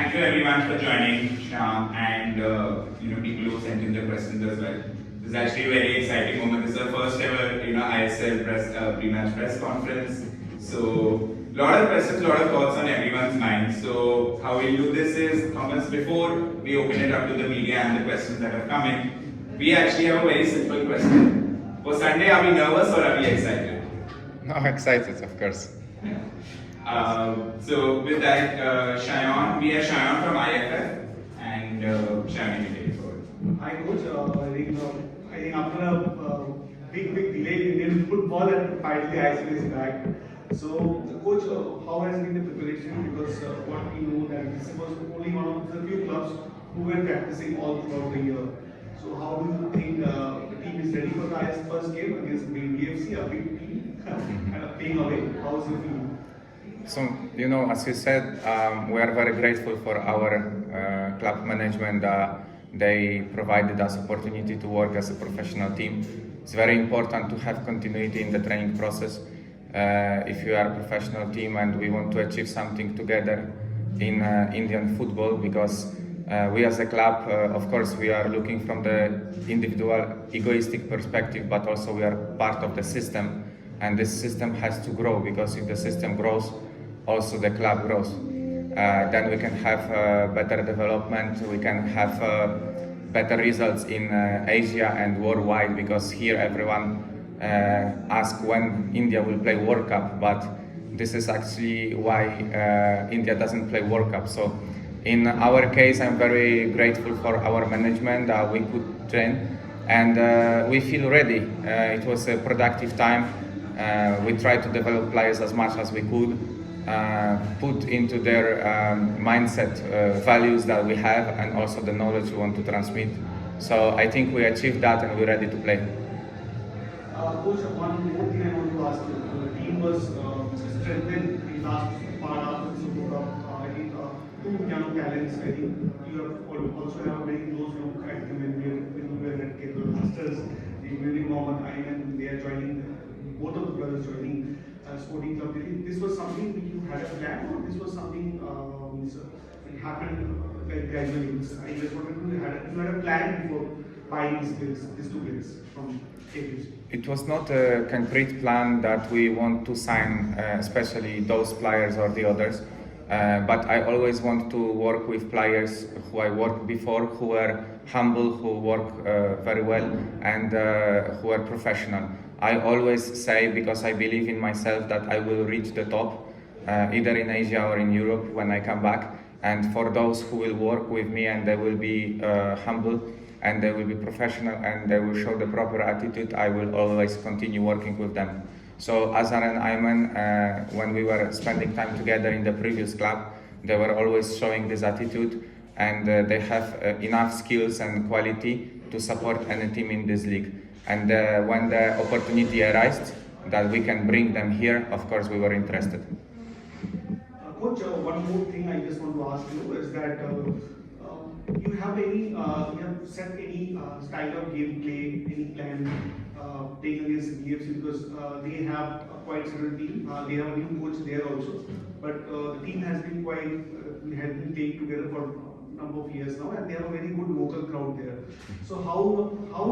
thank you everyone for joining, Shyam, and people who sent in their questions as well. This is actually a very exciting moment. This is the first ever ISL pre-match press conference. So a lot of questions, a lot of thoughts on everyone's mind. So how we'll do this is, Thomas, before we open it up to the media and the questions that have come in, we actually have a very simple question. For Sunday, are we nervous or are we excited? No, excited, of course. So with that, Shayan, we have Shayan from IFF, and Shayan, you take it forward. Hi coach, I think after a big delay in Indian football and finally ISL is back. So coach, how has been the preparation? Because what we know that this was only one of the few clubs who were practicing all throughout the year. So how do you think the team is ready for the ISL first game against Bengaluru FC, a big team, and playing away? How is it feeling? So, as you said, we are very grateful for our club management. They provided us opportunity to work as a professional team. It's very important to have continuity in the training process. If you are a professional team and we want to achieve something together in Indian football, because we as a club, of course, we are looking from the individual egoistic perspective, but also we are part of the system, and this system has to grow, because if the system grows, also the club grows. Then we can have better development, we can have better results in Asia and worldwide, because here everyone asks when India will play World Cup, but this is actually why India doesn't play World Cup. So in our case, I'm very grateful for our management. We could train and we feel ready. It was a productive time. We tried to develop players as much as we could. Put into their mindset values that we have, and also the knowledge we want to transmit. So I think we achieved that and we're ready to play. Coach, one more thing I want to ask you. The team was strengthened in last part after the Super Cup. I think two young talents. I think you have also have a very close look at them when you were at Kerala Masters. Including Mohammed Ayman, they are joining. Both of the brothers joining sporting club. This was something you had a plan, or this was something it happened very gradually? I just wanted to know if you had a plan before buying these two players from KFC. It was not a concrete plan that we want to sign, especially those players or the others. But I always want to work with players who I worked before, who are humble, who work very well, and who are professional. I always say, because I believe in myself, that I will reach the top, either in Asia or in Europe when I come back. And for those who will work with me and they will be humble and they will be professional and they will show the proper attitude, I will always continue working with them. So Azhar and Ayman, when we were spending time together in the previous club, they were always showing this attitude, and they have enough skills and quality to support any team in this league. And when the opportunity arose that we can bring them here, of course we were interested. Coach, one more thing I just want to ask you is that you have set any style of gameplay, any plan playing against VFC, because they have a quite certain team. They have a new coach there also, but the team has been playing together for number of years now, and they have a very good local crowd there. So how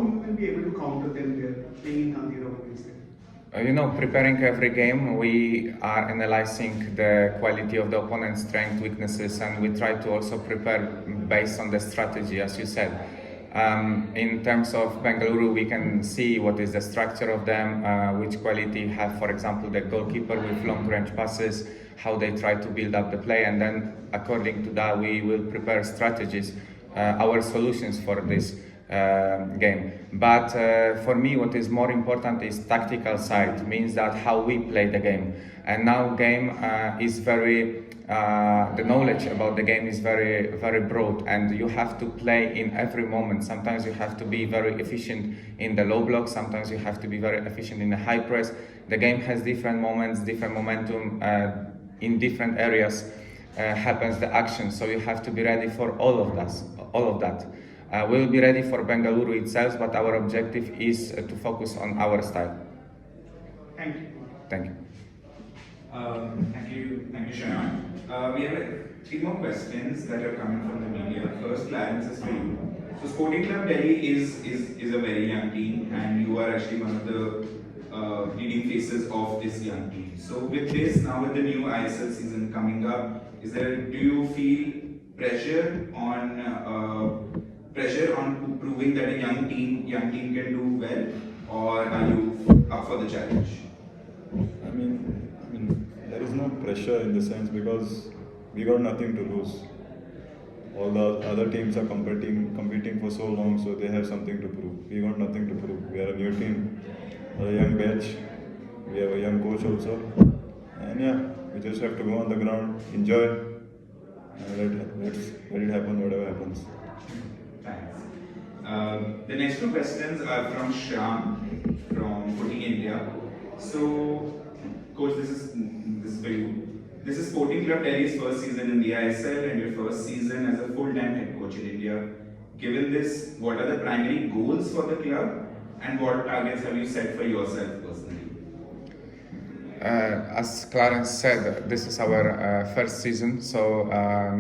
you will be able to counter them there, playing in Gandhira against them? Preparing every game, we are analyzing the quality of the opponent's strengths, weaknesses, and we try to also prepare based on the strategy, as you said. In terms of Bengaluru, we can see what is the structure of them, which quality have, for example, the goalkeeper with long-range passes, how they try to build up the play, and then according to that we will prepare strategies, our solutions for this game. But for me, what is more important is tactical side, means that how we play the game. And now game is very the knowledge about the game is very, very broad, and you have to play in every moment. Sometimes you have to be very efficient in the low block, sometimes you have to be very efficient in the high press. The game has different moments, different momentum, in different areas happens the action, so you have to be ready for all of that. We will be ready for Bengaluru itself, but our objective is to focus on our style. Thank you. Thank you. Thank you, Shayan. We have three more questions that are coming from the media. First, Clarence is for you. So, Sporting Club Delhi is a very young team, and you are actually one of the leading faces of this young team. So, with this, now with the new ISL season coming up, do you feel pressure on proving that a young team can do well, or are you up for the challenge? I mean, there is no pressure in the sense because we got nothing to lose. All the other teams are competing for so long, so they have something to prove. We got nothing to prove. We are a new team, a young batch. We have a young coach also, and yeah, we just have to go on the ground, enjoy, and let's let it happen, whatever happens. Thanks. The next two questions are from Shyam from Footing India. So, coach, this is for you. This is Sporting Club Delhi's first season in the ISL and your first season as a full-time head coach in India. Given this, what are the primary goals for the club, and what targets have you set for yourself personally? As Clarence said, this is our first season, so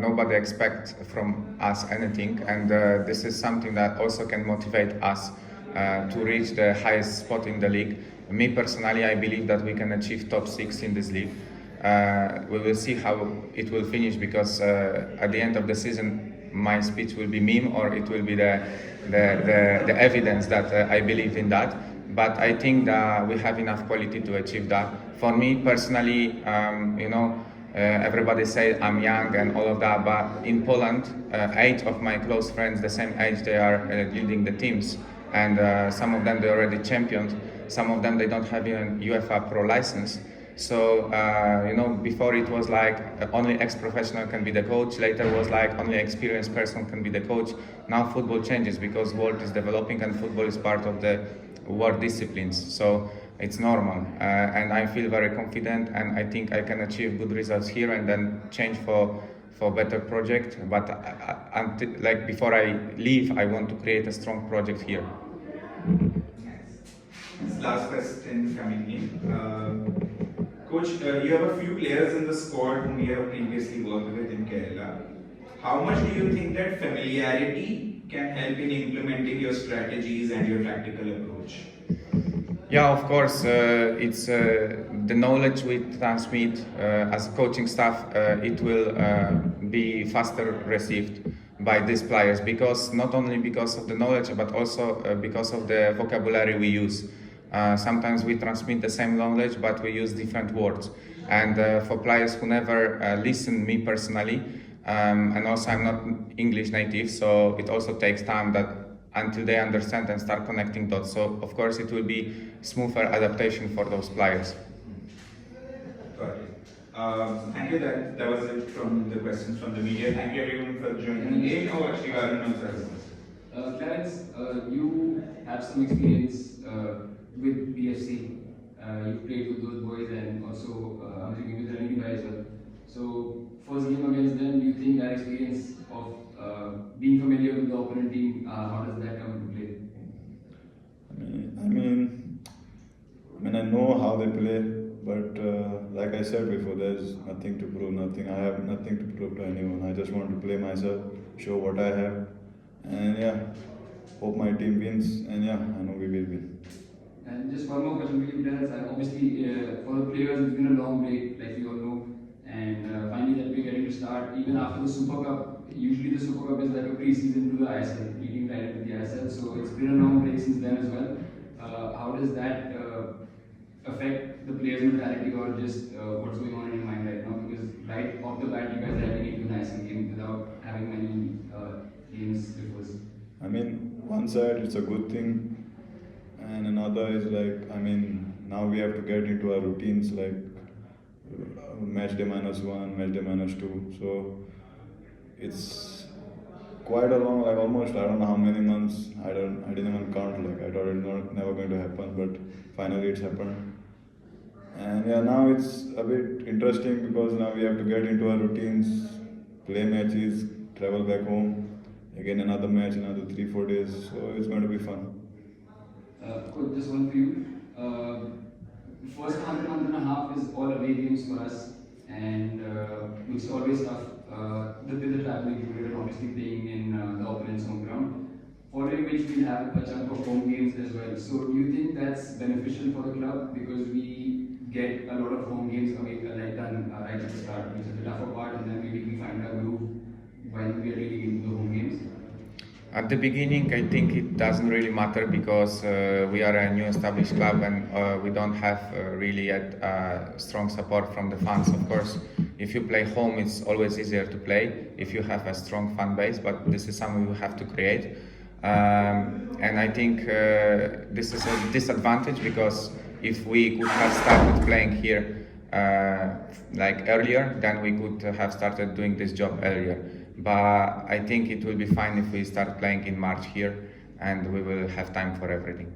nobody expects from us anything, and this is something that also can motivate us to reach the highest spot in the league. Me personally, I believe that we can achieve top 6 in this league. We will see how it will finish, because at the end of the season my speech will be meme, or it will be the evidence that I believe in that. But I think that we have enough quality to achieve that. For me personally, everybody say I'm young and all of that, but in Poland, 8 of my close friends, the same age, they are leading the teams, and some of them they already champions. Some of them they don't have even UEFA Pro license. So before it was like only ex-professional can be the coach. Later was like only experienced person can be the coach. Now football changes because world is developing and football is part of the world disciplines. So it's normal, and I feel very confident, and I think I can achieve good results here and then change for better project. But before I leave, I want to create a strong project here. This last question coming in. Coach, you have a few players in the squad whom you have previously worked with in Kerala. How much do you think that familiarity can help in implementing your strategies and your tactical approach? Yeah, of course, it's the knowledge we transmit as coaching staff, it will be faster received by these players, because not only because of the knowledge, but also because of the vocabulary we use. Sometimes we transmit the same knowledge, but we use different words. And for players who never listen me personally, and also I'm not English native, so it also takes time until they understand and start connecting dots. So of course it will be smoother adaptation for those players. Got it. Thank you. That was it from the questions from the media. Thank you everyone for joining in. Oh, actually, Arun knows. Clarence, you have some experience with BFC. You've played with those boys and also I'm assuming with Randy as well. So, first game against them, do you think that experience of being familiar with the opponent team, how does that come into play? I know how they play, but like I said before, there's nothing to prove, nothing. I have nothing to prove to anyone. I just want to play myself, show what I have, and yeah, hope my team wins, and yeah, I know we will win. And just one more question for you, Clarence. Obviously, for the players, it's been a long break, like we all know, and finally that we're getting to start. Even after the Super Cup, usually the Super Cup is like a pre-season to the ISL, leading right into the ISL. So it's been a long break since then as well. How does that affect the players' mentality, or just what's going on in your mind right now? Because right off the bat, you guys are heading into an ISL game without having many games before. One side it's a good thing, and another is like, now we have to get into our routines, like match day -1, match day -2. So it's quite a long, like almost, I don't know how many months, I didn't even count, like I thought it was never going to happen, but finally it's happened. And yeah, now it's a bit interesting because now we have to get into our routines, play matches, travel back home, again another match, another 3-4 days, so it's going to be fun. Coach, just one for you. First month and a half is all away games for us, and which is always tough. the traveling included, and obviously playing in the opponent's home ground. Following which we'll have a chunk of home games as well. So do you think that's beneficial for the club because we get a lot of home games away, like done right at the start, which is the tougher part, and then maybe we find our groove when we are really into the home games? At the beginning, I think it doesn't really matter because we are a new established club and we don't have really yet strong support from the fans. Of course, if you play home, it's always easier to play if you have a strong fan base, but this is something we have to create. And I think this is a disadvantage because if we could have started playing here like earlier, then we could have started doing this job earlier. But I think it will be fine if we start playing in March here and we will have time for everything.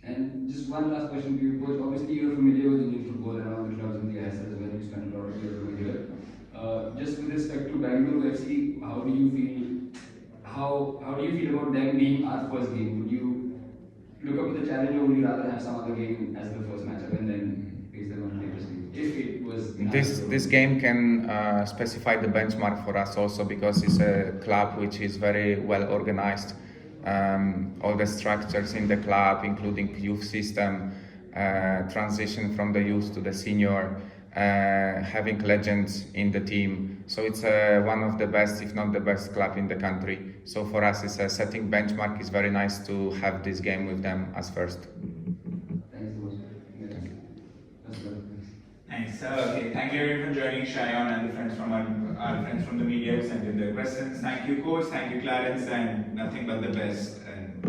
And just one last question to you, coach. Obviously, you're familiar with Indian football and all the clubs in the ISL as well. You spent a lot of years over here. Just with respect to Bengaluru FC, how do you feel? How do you feel about them being our first game? Would you look up to the challenge, or would you rather have some other game as the first matchup and then face them on later stage? If it was this game can specify the benchmark for us also because it's a club which is very well organized. All the structures in the club, including youth system, transition from the youth to the senior, having legends in the team. So it's one of the best, if not the best club in the country. So for us, it's a setting benchmark. It's very nice to have this game with them as first. Thanks so much. Nice. Okay, thank you everyone for joining Shayan and the friends from our friends from the media who sent in their questions. Thank you, coach. Thank you, Clarence, and nothing but the best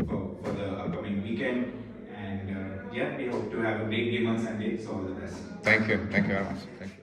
for the upcoming weekend. And yeah, we hope to have a great game on Sunday. So all the best. Thank you very much. Thank you.